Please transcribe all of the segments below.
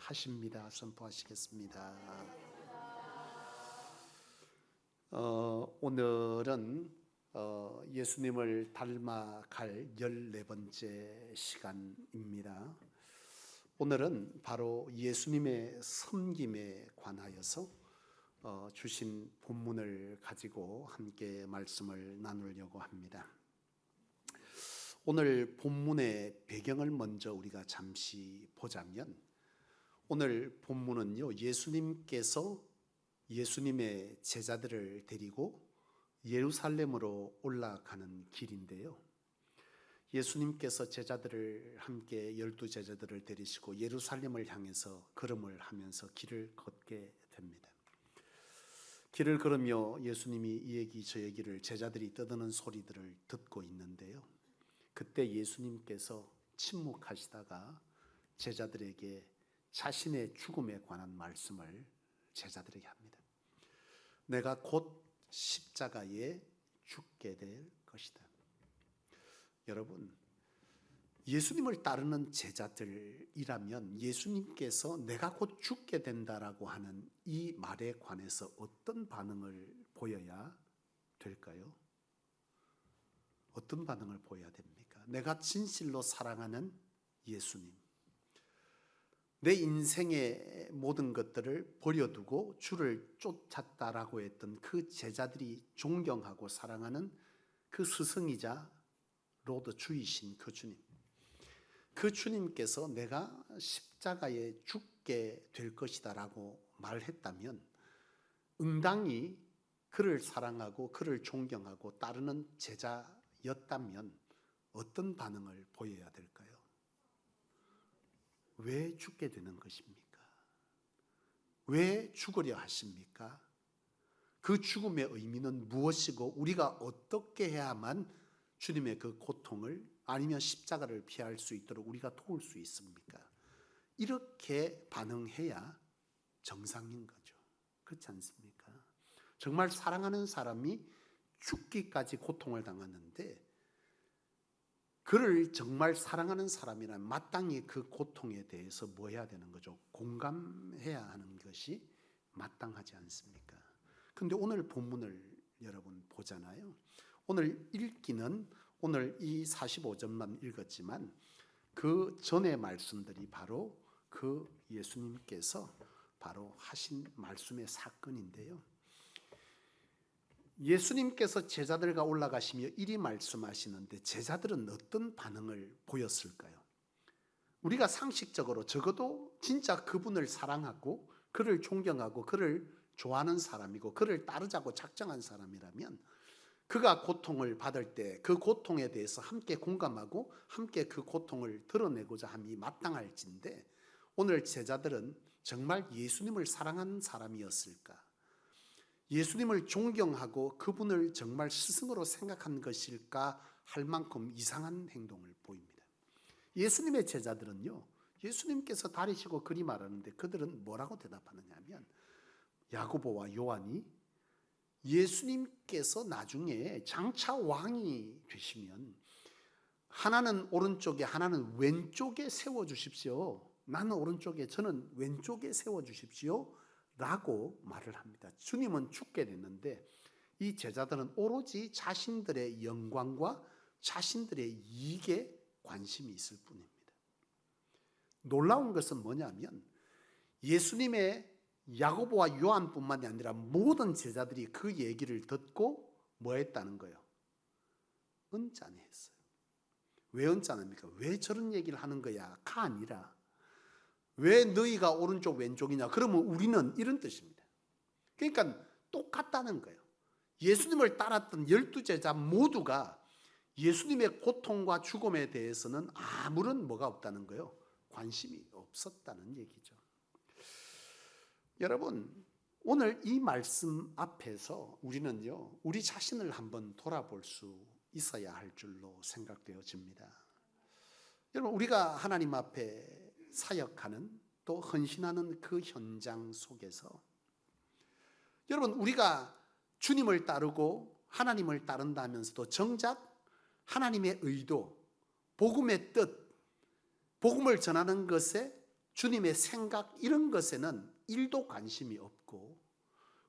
선포하십니다. 선포하시겠습니다. 오늘은 예수님을 닮아갈 14번째 시간입니다. 오늘은 바로 예수님의 섬김에 관하여서 주신 본문을 가지고 함께 말씀을 나누려고 합니다. 오늘 본문의 배경을 먼저 우리가 잠시 보자면, 오늘 본문은요, 예수님께서 예수님의 제자들을 데리고 예루살렘으로 올라가는 길인데요, 예수님께서 제자들을 함께 12제자들을 데리시고 예루살렘을 향해서 걸음을 하면서 길을 걷게 됩니다. 길을 걸으며 예수님이 이 얘기 저 얘기를, 제자들이 떠드는 소리들을 듣고 있는데요, 그때 예수님께서 침묵하시다가 제자들에게 자신의 죽음에 관한 말씀을 제자들에게 합니다. 내가 곧 십자가에 죽게 될 것이다. 여러분, 예수님을 따르는 제자들이라면 예수님께서 내가 곧 죽게 된다라고 하는 이 말에 관해서 어떤 반응을 보여야 될까요? 어떤 반응을 보여야 됩니까? 내가 진실로 사랑하는 예수님, 내 인생의 모든 것들을 버려두고 주를 쫓았다라고 했던 그 제자들이 존경하고 사랑하는 그 스승이자 로드 주이신 그 주님, 그 주님께서 내가 십자가에 죽게 될 것이다 라고 말했다면, 응당히 그를 사랑하고 그를 존경하고 따르는 제자였다면 어떤 반응을 보여야 될까요? 왜 죽게 되는 것입니까? 왜 죽으려 하십니까? 그 죽음의 의미는 무엇이고 우리가 어떻게 해야만 주님의 그 고통을, 아니면 십자가를 피할 수 있도록 우리가 도울 수 있습니까? 이렇게 반응해야 정상인 거죠. 그렇지 않습니까? 정말 사랑하는 사람이 죽기까지 고통을 당하는데, 그를 정말 사랑하는 사람이라면 마땅히 그 고통에 대해서 뭐 해야 되는 거죠? 공감해야 하는 것이 마땅하지 않습니까? 그런데 오늘 본문을 여러분 보잖아요. 오늘 읽기는 오늘 이 45절만 읽었지만 그 전의 말씀들이 바로 그 예수님께서 바로 하신 말씀의 사건인데요, 예수님께서 제자들과 올라가시며 이리 말씀하시는데 제자들은 어떤 반응을 보였을까요? 우리가 상식적으로 적어도 진짜 그분을 사랑하고 그를 존경하고 그를 좋아하는 사람이고 그를 따르자고 작정한 사람이라면, 그가 고통을 받을 때 그 고통에 대해서 함께 공감하고 함께 그 고통을 드러내고자 함이 마땅할진데, 오늘 제자들은 정말 예수님을 사랑하는 사람이었을까? 예수님을 존경하고 그분을 정말 스승으로 생각한 것일까 할 만큼 이상한 행동을 보입니다. 예수님의 제자들은요, 예수님께서 다니시고 그리 말하는데 그들은 뭐라고 대답하느냐 하면, 야고보와 요한이 예수님께서 나중에 장차 왕이 되시면 하나는 오른쪽에 하나는 왼쪽에 세워주십시오, 나는 오른쪽에 저는 왼쪽에 세워주십시오 라고 말을 합니다. 주님은 죽게 됐는데 이 제자들은 오로지 자신들의 영광과 자신들의 이익에 관심이 있을 뿐입니다. 놀라운 것은 뭐냐면, 예수님의 야고보와 요한뿐만이 아니라 모든 제자들이 그 얘기를 듣고 뭐 했다는 거예요? 언짢아했어요. 왜 언짢습니까? 왜 저런 얘기를 하는 거야가 아니라, 왜 너희가 오른쪽 왼쪽이냐, 그러면 우리는, 이런 뜻입니다. 그러니까 똑같다는 거예요. 예수님을 따랐던 12제자 모두가 예수님의 고통과 죽음에 대해서는 아무런 뭐가 없다는 거예요? 관심이 없었다는 얘기죠. 여러분, 오늘 이 말씀 앞에서 우리는요, 우리 자신을 한번 돌아볼 수 있어야 할 줄로 생각되어집니다. 여러분, 우리가 하나님 앞에 사역하는, 또 헌신하는 그 현장 속에서, 여러분, 우리가 주님을 따르고 하나님을 따른다 하면서도 정작 하나님의 의도, 복음의 뜻, 복음을 전하는 것에 주님의 생각 이런 것에는 1도 관심이 없고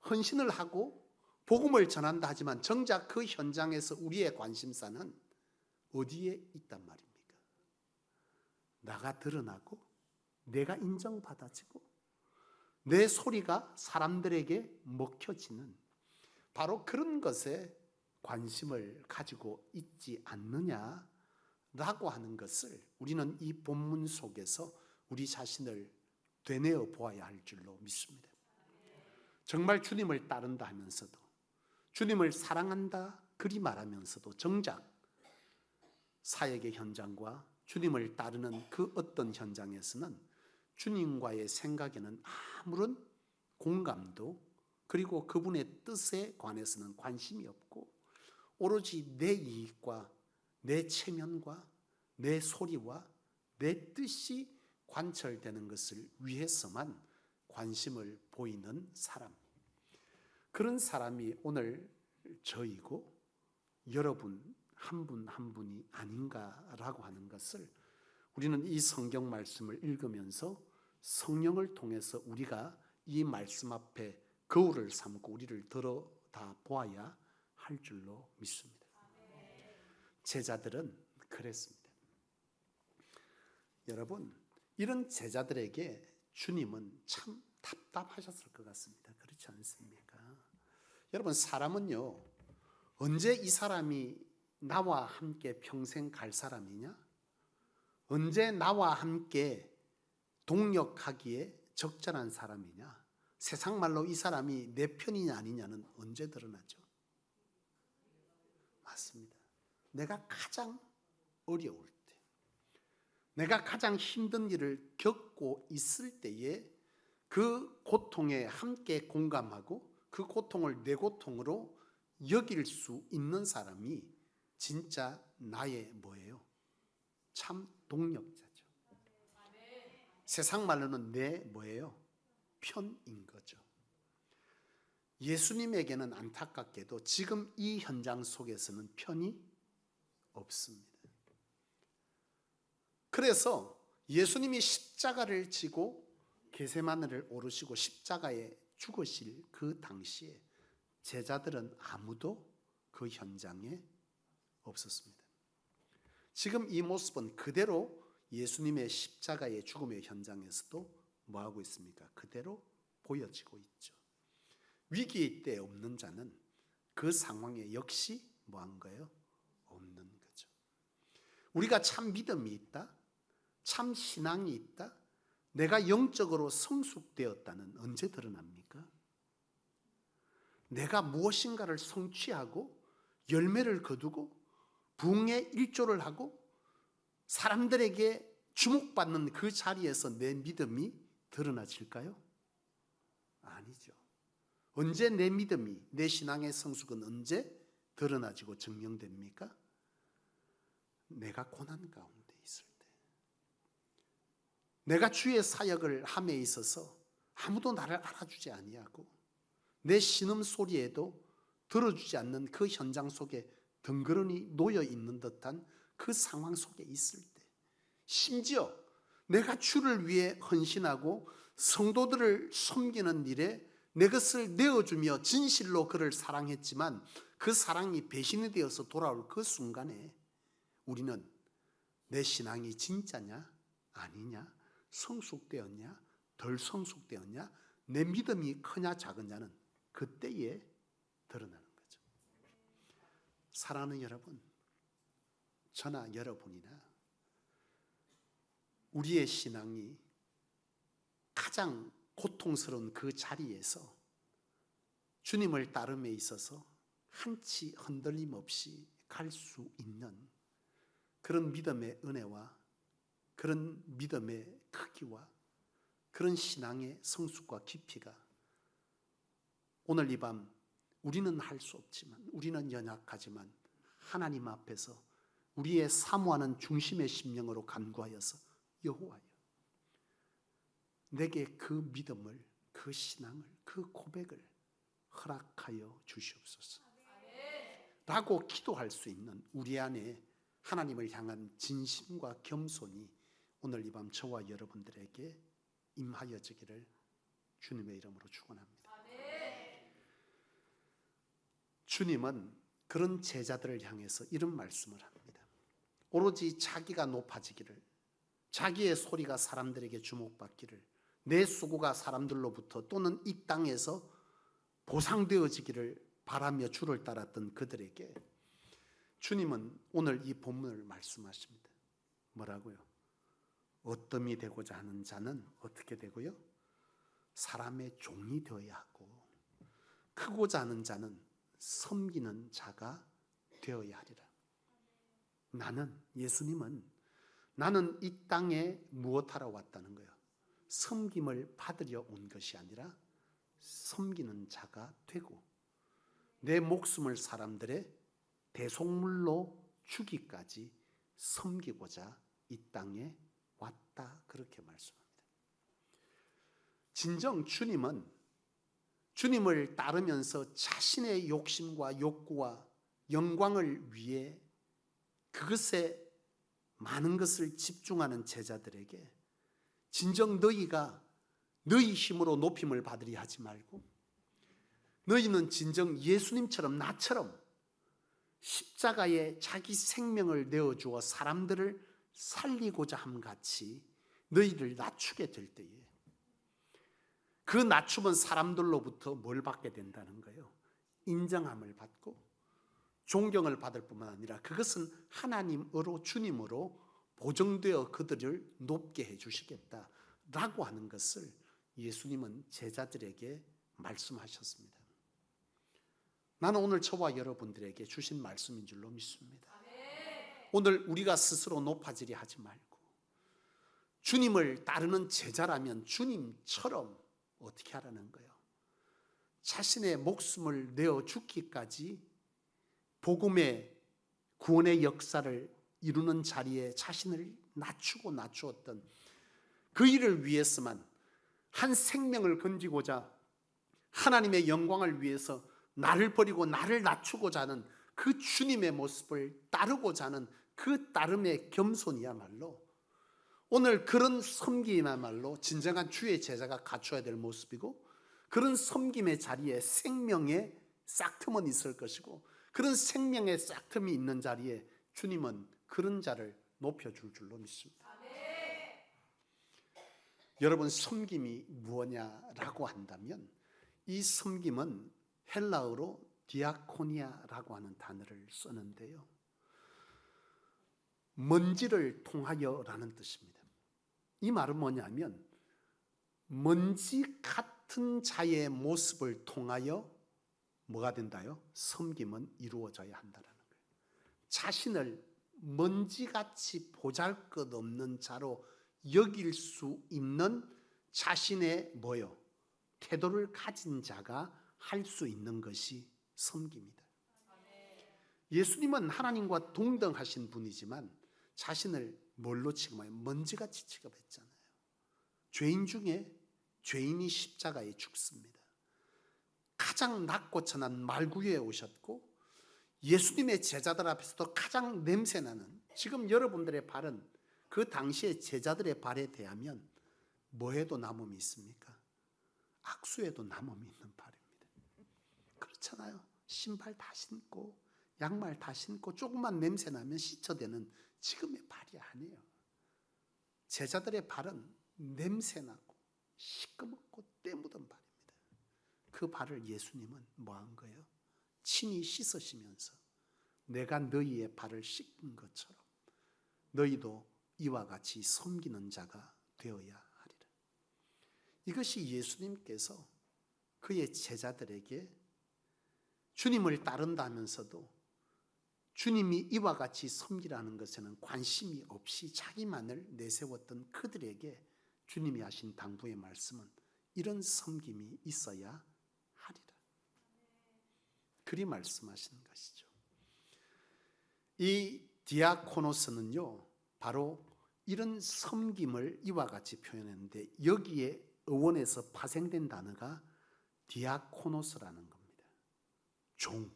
헌신을 하고 복음을 전한다 하지만 정작 그 현장에서 우리의 관심사는 어디에 있단 말입니까? 나가 드러나고 내가 인정받아지고 내 소리가 사람들에게 먹혀지는 바로 그런 것에 관심을 가지고 있지 않느냐라고 하는 것을 우리는 이 본문 속에서 우리 자신을 되뇌어 보아야 할 줄로 믿습니다. 정말 주님을 따른다 하면서도 주님을 사랑한다 그리 말하면서도 정작 사역의 현장과 주님을 따르는 그 어떤 현장에서는 주님과의 생각에는 아무런 공감도 그리고 그분의 뜻에 관해서는 관심이 없고 오로지 내 이익과 내 체면과 내 소리와 내 뜻이 관철되는 것을 위해서만 관심을 보이는 사람, 그런 사람이 오늘 저이고 여러분 한 분 한 분이 아닌가라고 하는 것을 우리는 이 성경 말씀을 읽으면서 성령을 통해서 우리가 이 말씀 앞에 거울을 삼고 우리를 들여다 보아야 할 줄로 믿습니다. 제자들은 그랬습니다. 여러분, 이런 제자들에게 주님은 참 답답하셨을 것 같습니다. 그렇지 않습니까? 여러분, 사람은요, 언제 이 사람이 나와 함께 평생 갈 사람이냐? 언제 나와 함께 동력하기에 적절한 사람이냐? 세상 말로 이 사람이 내 편이냐 아니냐는 언제 드러나죠? 맞습니다. 내가 가장 어려울 때, 내가 가장 힘든 일을 겪고 있을 때에 그 고통에 함께 공감하고 그 고통을 내 고통으로 여길 수 있는 사람이 진짜 나의 뭐예요? 참 동력자죠. 세상 말로는 내 뭐예요? 편인 거죠. 예수님에게는 안타깝게도 지금 이 현장 속에서는 편이 없습니다. 그래서 예수님이 십자가를 지고 겟세마네를 오르시고 십자가에 죽으실 그 당시에 제자들은 아무도 그 현장에 없었습니다. 지금 이 모습은 그대로 예수님의 십자가의 죽음의 현장에서도 뭐하고 있습니까? 그대로 보여지고 있죠. 위기 때 없는 자는 그 상황에 역시 뭐한 거예요? 없는 거죠. 우리가 참 믿음이 있다, 참 신앙이 있다, 내가 영적으로 성숙되었다는 언제 드러납니까? 내가 무엇인가를 성취하고 열매를 거두고 부흥의 일조를 하고 사람들에게 주목받는 그 자리에서 내 믿음이 드러나질까요? 아니죠. 언제 내 믿음이, 내 신앙의 성숙은 언제 드러나지고 증명됩니까? 내가 고난 가운데 있을 때, 내가 주의 사역을 함에 있어서 아무도 나를 알아주지 아니하고 내 신음소리에도 들어주지 않는 그 현장 속에 덩그러니 놓여 있는 듯한 그 상황 속에 있을 때, 심지어 내가 주를 위해 헌신하고 성도들을 섬기는 일에 내 것을 내어주며 진실로 그를 사랑했지만 그 사랑이 배신이 되어서 돌아올 그 순간에 우리는 내 신앙이 진짜냐 아니냐, 성숙되었냐 덜 성숙되었냐, 내 믿음이 크냐 작으냐는 그때에 드러나는 거죠. 사랑하는 여러분, 저나 여러분이나 우리의 신앙이 가장 고통스러운 그 자리에서 주님을 따름에 있어서 한치 흔들림 없이 갈 수 있는 그런 믿음의 은혜와 그런 믿음의 크기와 그런 신앙의 성숙과 깊이가 오늘 이 밤 우리는 할 수 없지만, 우리는 연약하지만 하나님 앞에서 우리의 사모하는 중심의 심령으로 간구하여서 여호와여, 내게 그 믿음을, 그 신앙을, 그 고백을 허락하여 주시옵소서 라고 기도할 수 있는 우리 안에 하나님을 향한 진심과 겸손이 오늘 이 밤 저와 여러분들에게 임하여지기를 주님의 이름으로 축원합니다. 주님은 그런 제자들을 향해서 이런 말씀을 합니다. 오로지 자기가 높아지기를, 자기의 소리가 사람들에게 주목받기를, 내 수고가 사람들로부터 또는 이 땅에서 보상되어지기를 바라며 주를 따랐던 그들에게 주님은 오늘 이 본문을 말씀하십니다. 뭐라고요? 어뜸이 되고자 하는 자는 어떻게 되고요? 사람의 종이 되어야 하고, 크고자 하는 자는 섬기는 자가 되어야 하리라. 예수님은 나는 이 땅에 무엇하러 왔다는 거예요? 섬김을 받으려 온 것이 아니라 섬기는 자가 되고, 내 목숨을 사람들의 대속물로 주기까지 섬기고자 이 땅에 왔다, 그렇게 말씀합니다. 진정 주님을 따르면서 자신의 욕심과 욕구와 영광을 위해 그것에 많은 것을 집중하는 제자들에게 진정 너희가 너희 힘으로 높임을 받으려 하지 말고, 너희는 진정 예수님처럼 나처럼 십자가에 자기 생명을 내어주어 사람들을 살리고자 함같이 너희를 낮추게 될 때에 그 낮춤은 사람들로부터 뭘 받게 된다는 거예요? 인정함을 받고 존경을 받을 뿐만 아니라 그것은 하나님으로, 주님으로 보정되어 그들을 높게 해주시겠다라고 하는 것을 예수님은 제자들에게 말씀하셨습니다. 나는 오늘 저와 여러분들에게 주신 말씀인 줄로 믿습니다. 오늘 우리가 스스로 높아지려 하지 말고 주님을 따르는 제자라면 주님처럼 어떻게 하라는 거예요? 자신의 목숨을 내어 죽기까지 복음의 구원의 역사를 이루는 자리에 자신을 낮추었던 그 일을 위해서만, 한 생명을 건지고자 하나님의 영광을 위해서 나를 버리고 나를 낮추고자 하는 그 주님의 모습을 따르고자 하는 그 따름의 겸손이야말로 오늘 그런 섬김이야말로 진정한 주의 제자가 갖춰야 될 모습이고, 그런 섬김의 자리에 생명의 싹틈은 있을 것이고, 그런 생명의 싹틈이 있는 자리에 주님은 그런 자를 높여줄 줄로 믿습니다. 여러분, 섬김이 무엇냐라고 한다면 이 섬김은 헬라어로 디아코니아라고 하는 단어를 쓰는데요, 먼지를 통하여라는 뜻입니다. 이 말은 뭐냐면 먼지 같은 자의 모습을 통하여 뭐가 된다요? 섬김은 이루어져야 한다는 거예요. 자신을 먼지같이 보잘것없는 자로 여길 수 있는 자신의 태도를 가진 자가 할 수 있는 것이 섬김이다. 예수님은 하나님과 동등하신 분이지만 자신을 뭘로 취급해요? 먼지같이 취급했잖아요. 죄인 중에 죄인이 십자가에 죽습니다. 가장 낮고 천한 말구유에 오셨고, 예수님의 제자들 앞에서도 가장 냄새나는, 지금 여러분들의 발은 그 당시의 제자들의 발에 대하면 뭐에도 남음이 있습니까? 악수에도 남음이 있는 발입니다. 그렇잖아요. 신발 다 신고 양말 다 신고 조금만 냄새 나면 씻어대는 지금의 발이 아니에요. 제자들의 발은 냄새나고 시꺼멓고 때 묻은 발입니다. 그 발을 예수님은 뭐 한 거예요? 친히 씻으시면서 내가 너희의 발을 씻은 것처럼 너희도 이와 같이 섬기는 자가 되어야 하리라. 이것이 예수님께서 그의 제자들에게 주님을 따른다면서도 주님이 이와 같이 섬기라는 것에는 관심이 없이 자기만을 내세웠던 그들에게 주님이 하신 당부의 말씀은 이런 섬김이 있어야 하리라. 그리 말씀하시는 것이죠. 이 디아코노스는요, 바로 이런 섬김을 이와 같이 표현했는데, 여기에 어원에서 파생된 단어가 디아코노스라는 겁니다. 종.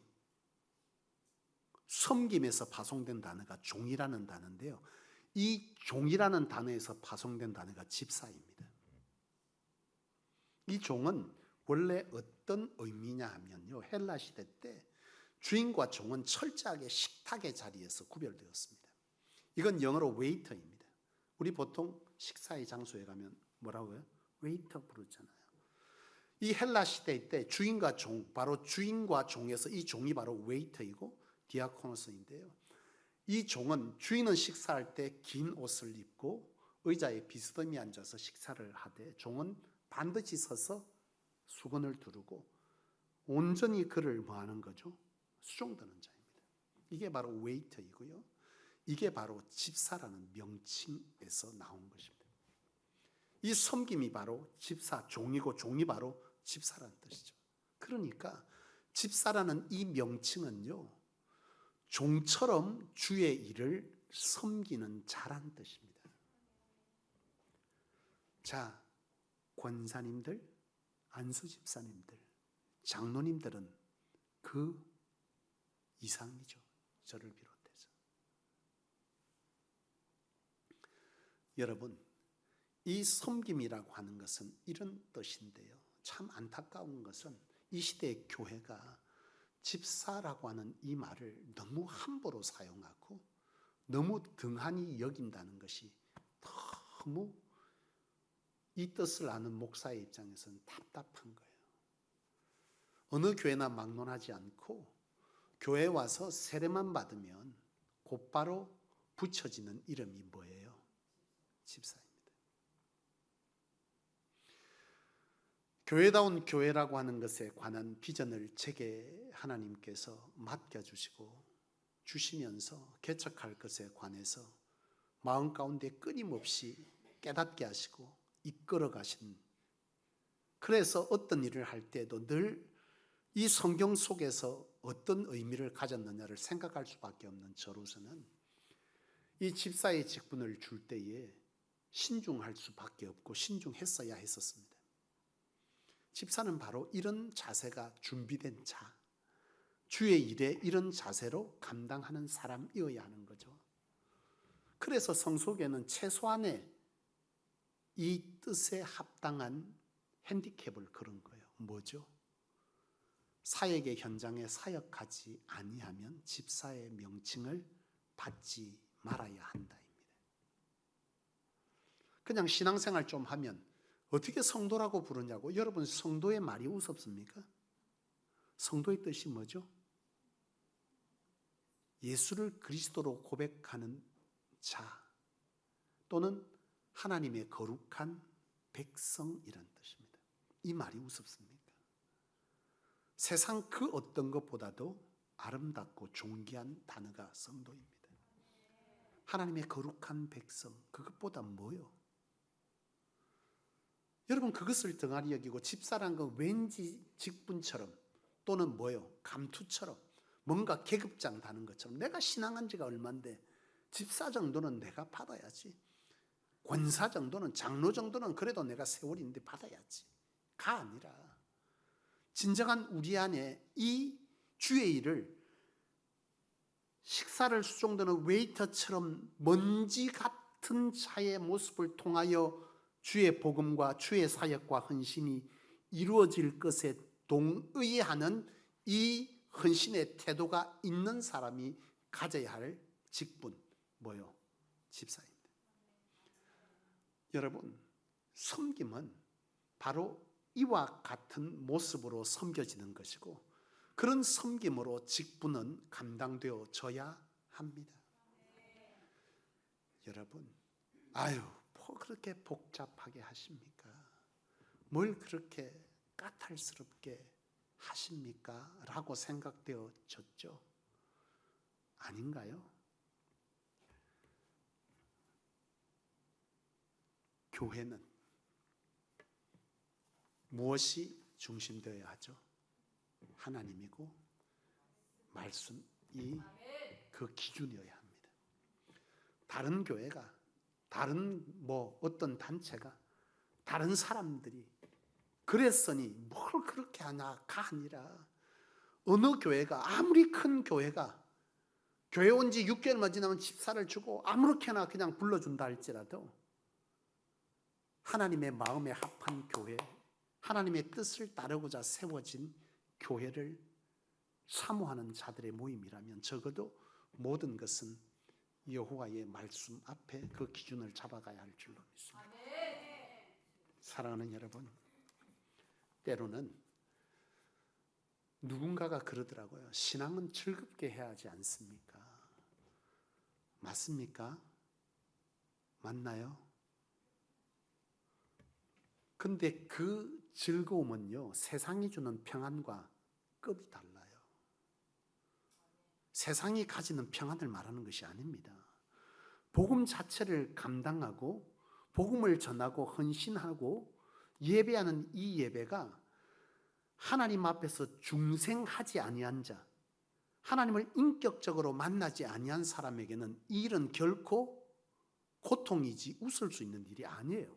섬김에서 파송된 단어가 종이라는 단어인데요, 이 종이라는 단어에서 파송된 단어가 집사입니다. 이 종은 원래 어떤 의미냐 하면요, 헬라 시대 때 주인과 종은 철저하게 식탁의 자리에서 구별되었습니다. 이건 영어로 웨이터입니다. 우리 보통 식사의 장소에 가면 뭐라고요? 웨이터 부르잖아요. 이 헬라 시대 때 주인과 종, 바로 주인과 종에서 이 종이 바로 웨이터이고 디아코노스인데요. 이 종은 주인은 식사할 때 긴 옷을 입고 의자에 비스듬히 앉아서 식사를 하되 종은 반드시 서서 수건을 두르고 온전히 그를 뭐하는 거죠? 수종드는 자입니다. 이게 바로 웨이터이고요. 이게 바로 집사라는 명칭에서 나온 것입니다. 이 섬김이 바로 집사, 종이고 종이 바로 집사라는 뜻이죠. 그러니까 집사라는 이 명칭은요, 종처럼 주의 일을 섬기는 자란 뜻입니다. 자, 권사님들, 안수집사님들, 장로님들은 그 이상이죠. 저를 비롯해서. 여러분, 이 섬김이라고 하는 것은 이런 뜻인데요. 참 안타까운 것은 이 시대의 교회가 집사라고 하는 이 말을 너무 함부로 사용하고 너무 등한히 여긴다는 것이 너무 이 뜻을 아는 목사의 입장에서는 답답한 거예요. 어느 교회나 막론하지 않고 교회에 와서 세례만 받으면 곧바로 붙여지는 이름이 뭐예요? 집사입니다. 교회다운 교회라고 하는 것에 관한 비전을 제게 하나님께서 맡겨주시고 주시면서 개척할 것에 관해서 마음 가운데 끊임없이 깨닫게 하시고 이끌어 가신, 그래서 어떤 일을 할 때도 늘 이 성경 속에서 어떤 의미를 가졌느냐를 생각할 수밖에 없는 저로서는 이 집사의 직분을 줄 때에 신중할 수밖에 없고 신중했어야 했었습니다. 집사는 바로 이런 자세가 준비된 자, 주의 일에 이런 자세로 감당하는 사람이어야 하는 거죠. 그래서 성속에는 최소한의 이 뜻에 합당한 핸디캡을 걸은 거예요. 뭐죠? 사역의 현장에 사역하지 아니하면 집사의 명칭을 받지 말아야 한다입니다. 그냥 신앙생활 좀 하면 어떻게 성도라고 부르냐고. 여러분, 성도의 말이 우습습니까? 성도의 뜻이 뭐죠? 예수를 그리스도로 고백하는 자 또는 하나님의 거룩한 백성이란 뜻입니다. 이 말이 우습습니까? 세상 그 어떤 것보다도 아름답고 존귀한 단어가 성도입니다. 하나님의 거룩한 백성, 그것보다 뭐요? 여러분, 그것을 등한히 여기고 집사란 건 왠지 직분처럼 또는 뭐요? 감투처럼 뭔가 계급장 다는 것처럼, 내가 신앙한 지가 얼만데 집사 정도는 내가 받아야지, 권사 정도는, 장로 정도는 그래도 내가 세월인데 받아야지 가 아니라, 진정한 우리 안에 이 주의 일을 식사를 수종드는 웨이터처럼 먼지 같은 자의 모습을 통하여 주의 복음과 주의 사역과 헌신이 이루어질 것에 동의하는 이 헌신의 태도가 있는 사람이 가져야 할 직분, 뭐요? 집사입니다. 여러분, 섬김은 바로 이와 같은 모습으로 섬겨지는 것이고, 그런 섬김으로 직분은 감당되어져야 합니다. 여러분, 아유, 뭐 그렇게 복잡하게 하십니까? 뭘 그렇게 까탈스럽게 하십니까? 라고 생각되어졌죠? 아닌가요? 교회는 무엇이 중심되어야 하죠? 하나님이고 말씀이 그 기준이어야 합니다. 다른 교회가, 다른 어떤 단체가, 다른 사람들이 그랬으니 뭘 그렇게 하냐가 아니라, 어느 교회가, 아무리 큰 교회가 교회 온 지 6개월만 지나면 집사를 주고 아무렇게나 그냥 불러준다 할지라도 하나님의 마음에 합한 교회, 하나님의 뜻을 따르고자 세워진 교회를 사모하는 자들의 모임이라면 적어도 모든 것은 여호와의 말씀 앞에 그 기준을 잡아가야 할 줄로 믿습니다. 사랑하는 여러분, 때로는 누군가가 그러더라고요. 신앙은 즐겁게 해야 하지 않습니까? 맞습니까? 맞나요? 근데 그 즐거움은요, 세상이 주는 평안과 급이 달라요. 세상이 가지는 평안을 말하는 것이 아닙니다. 복음 자체를 감당하고 복음을 전하고 헌신하고 예배하는 이 예배가 하나님 앞에서 중생하지 아니한 자, 하나님을 인격적으로 만나지 아니한 사람에게는 이 일은 결코 고통이지 웃을 수 있는 일이 아니에요.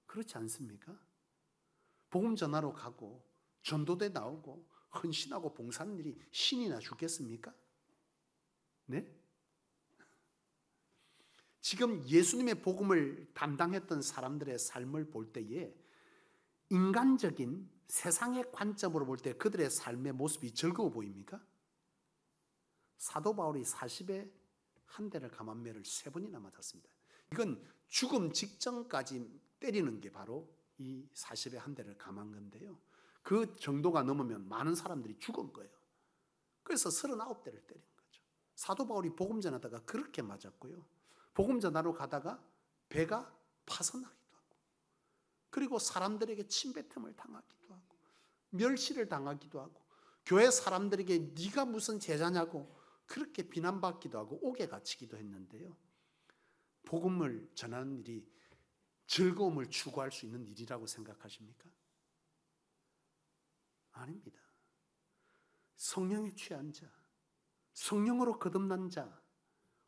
그렇지 않습니까? 복음 전하러 가고 전도대 나오고 헌신하고 봉사하는 일이 신이나 주겠습니까? 네? 지금 예수님의 복음을 담당했던 사람들의 삶을 볼 때에 인간적인 세상의 관점으로 볼 때 그들의 삶의 모습이 즐거워 보입니까? 사도 바울이 40에 한 대를 감한매를 3번이나 맞았습니다. 이건 죽음 직전까지 때리는 게 바로 이 40에 한 대를 감한 건데요. 그 정도가 넘으면 많은 사람들이 죽은 거예요. 그래서 39대를 때린 거죠. 사도 바울이 복음 전하다가 그렇게 맞았고요. 복음 전하러 가다가 배가 파선하기도 하고, 그리고 사람들에게 침뱉음을 당하기도 하고, 멸시를 당하기도 하고, 교회 사람들에게 네가 무슨 제자냐고 그렇게 비난받기도 하고 옥에 갇히기도 했는데요. 복음을 전하는 일이 즐거움을 추구할 수 있는 일이라고 생각하십니까? 아닙니다. 성령에 취한 자, 성령으로 거듭난 자,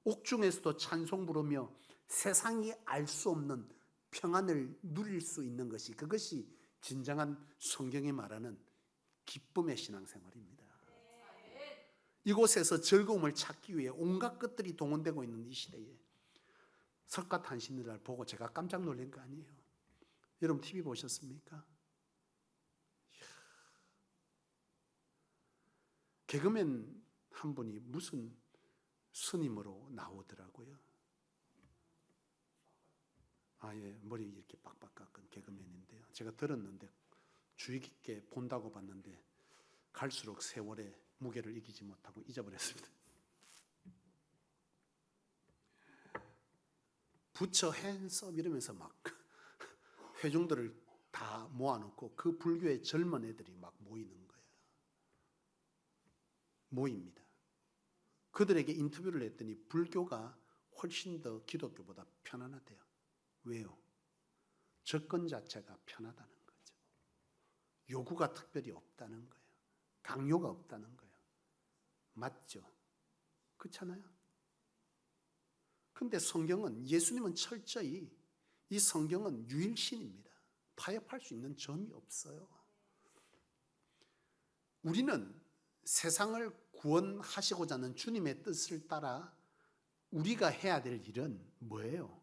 옥중에서도 찬송 부르며 세상이 알 수 없는 평안을 누릴 수 있는 것이, 그것이 진정한 성경이 말하는 기쁨의 신앙생활입니다. 이곳에서 즐거움을 찾기 위해 온갖 것들이 동원되고 있는 이 시대에 석가탄신일을 보고 제가 깜짝 놀란 거 아니에요. 여러분 TV 보셨습니까? 개그맨 한 분이 무슨 스님으로 나오더라고요. 예, 머리 이렇게 빡빡 깎은 개그맨인데요. 제가 들었는데 주의 깊게 본다고 봤는데 갈수록 세월의 무게를 이기지 못하고 잊어버렸습니다. 부처 핸섬 이러면서 막 회중들을 다 모아놓고 그 불교의 젊은 애들이 막 모이는 거예요. 모입니다. 그들에게 인터뷰를 했더니 불교가 훨씬 더 기독교보다 편안하대요. 왜요? 접근 자체가 편하다는 거죠. 요구가 특별히 없다는 거예요. 강요가 없다는 거예요. 맞죠? 그렇잖아요? 근데 성경은, 예수님은 철저히 이 성경은 유일신입니다. 타협할 수 있는 점이 없어요. 우리는 세상을 구원하시고자 하는 주님의 뜻을 따라 우리가 해야 될 일은 뭐예요?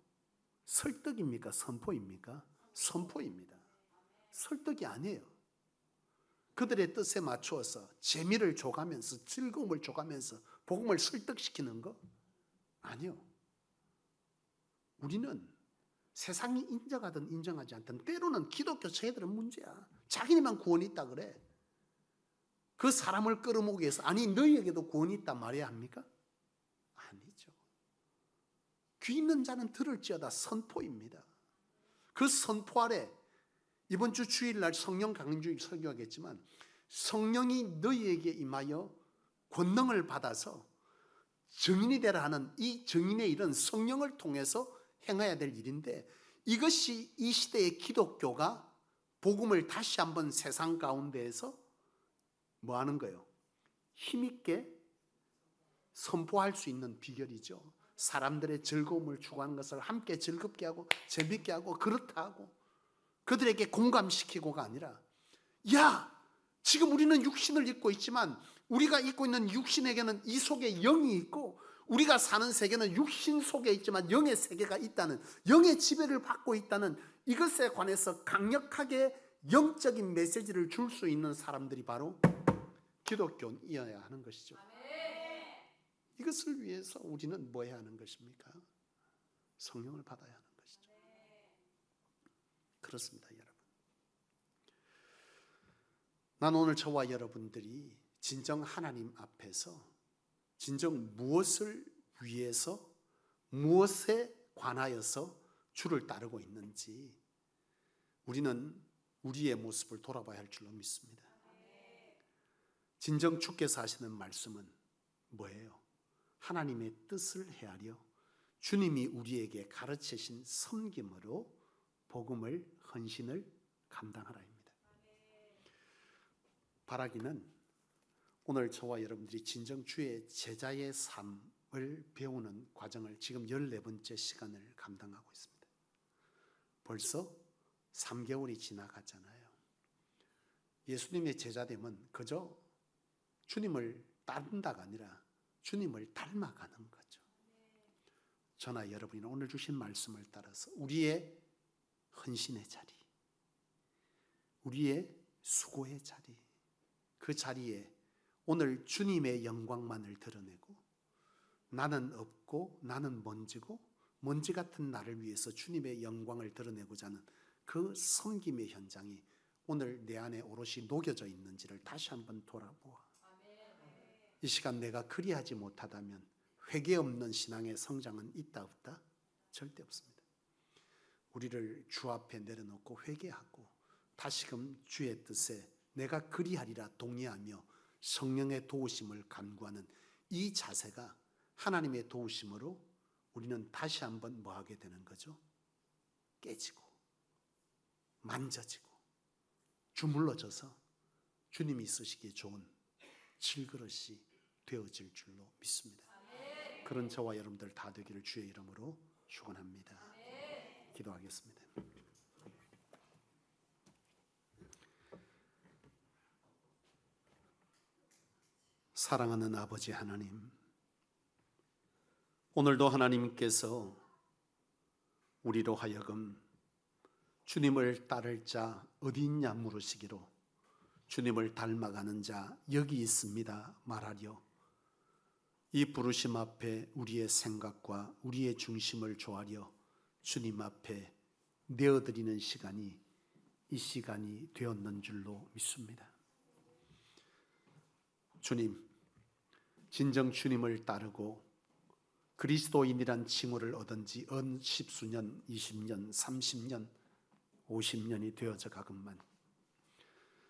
설득입니까? 선포입니까? 선포입니다. 설득이 아니에요. 그들의 뜻에 맞추어서 재미를 줘가면서 즐거움을 줘가면서 복음을 설득시키는 거? 아니요. 우리는 세상이 인정하든 인정하지 않든 때로는 기독교 쟤들은 문제야. 자기네만 구원이 있다 그래. 그 사람을 끌어모으기 위해서 아니 너희에게도 구원이 있다 말해야 합니까? 아니죠. 귀 있는 자는 들을지어다 선포입니다. 그 선포 아래 이번 주 주일날 성령 강림주일 설교하겠지만 성령이 너희에게 임하여 권능을 받아서 증인이 되라 하는 이 증인의 일은 성령을 통해서 행해야 될 일인데, 이것이 이 시대의 기독교가 복음을 다시 한번 세상 가운데에서 뭐 하는 거예요? 힘있게 선포할 수 있는 비결이죠. 사람들의 즐거움을 추구하는 것을 함께 즐겁게 하고 재밌게 하고 그렇다 하고 그들에게 공감시키고가 아니라, 야, 지금 우리는 육신을 입고 있지만 우리가 입고 있는 육신에게는 이 속에 영이 있고 우리가 사는 세계는 육신 속에 있지만 영의 세계가 있다는, 영의 지배를 받고 있다는 이것에 관해서 강력하게 영적인 메시지를 줄 수 있는 사람들이 바로 기독교인이어야 하는 것이죠. 이것을 위해서 우리는 뭐 해야 하는 것입니까? 성령을 받아야 하는 것이죠. 그렇습니다, 여러분. 난 오늘 저와 여러분들이 진정 하나님 앞에서 진정 무엇을 위해서 무엇에 관하여서 주를 따르고 있는지 우리는 우리의 모습을 돌아봐야 할 줄로 믿습니다. 진정 주께서 하시는 말씀은 뭐예요? 하나님의 뜻을 헤아려 주님이 우리에게 가르치신 섬김으로 복음을 헌신을 감당하라입니다. 바라기는 오늘 저와 여러분들이 진정 주의 제자의 삶을 배우는 과정을 지금 14번째 시간을 감당하고 있습니다. 벌써 3개월이 지나갔잖아요. 예수님의 제자됨은 그저 주님을 따른다가 아니라 주님을 닮아가는 거죠. 저나 여러분이 오늘 주신 말씀을 따라서 우리의 헌신의 자리, 우리의 수고의 자리, 그 자리에 오늘 주님의 영광만을 드러내고 나는 없고 나는 먼지고 먼지 같은 나를 위해서 주님의 영광을 드러내고자 하는 그 섬김의 현장이 오늘 내 안에 오롯이 녹여져 있는지를 다시 한번 돌아보아. 이 시간 내가 그리하지 못하다면 회개 없는 신앙의 성장은 있다 없다? 절대 없습니다. 우리를 주 앞에 내려놓고 회개하고 다시금 주의 뜻에 내가 그리하리라 동의하며 성령의 도우심을 간구하는 이 자세가 하나님의 도우심으로 우리는 다시 한번 뭐 하게 되는 거죠? 깨지고 만져지고 주물러져서 주님이 쓰시기에 좋은 질그릇이 되어질 줄로 믿습니다. 그런 저와 여러분들 다 되기를 주의 이름으로 축원합니다. 기도하겠습니다. 사랑하는 아버지 하나님, 오늘도 하나님께서 우리로 하여금 주님을 따를 자 어디 있냐 물으시기로 주님을 닮아가는 자 여기 있습니다 말하려 이 부르심 앞에 우리의 생각과 우리의 중심을 조아려 주님 앞에 내어드리는 시간이 이 시간이 되었는 줄로 믿습니다. 주님, 진정 주님을 따르고 그리스도인이란 칭호를 얻은 지 10수년, 20년, 30년, 50년이 되어져 가건만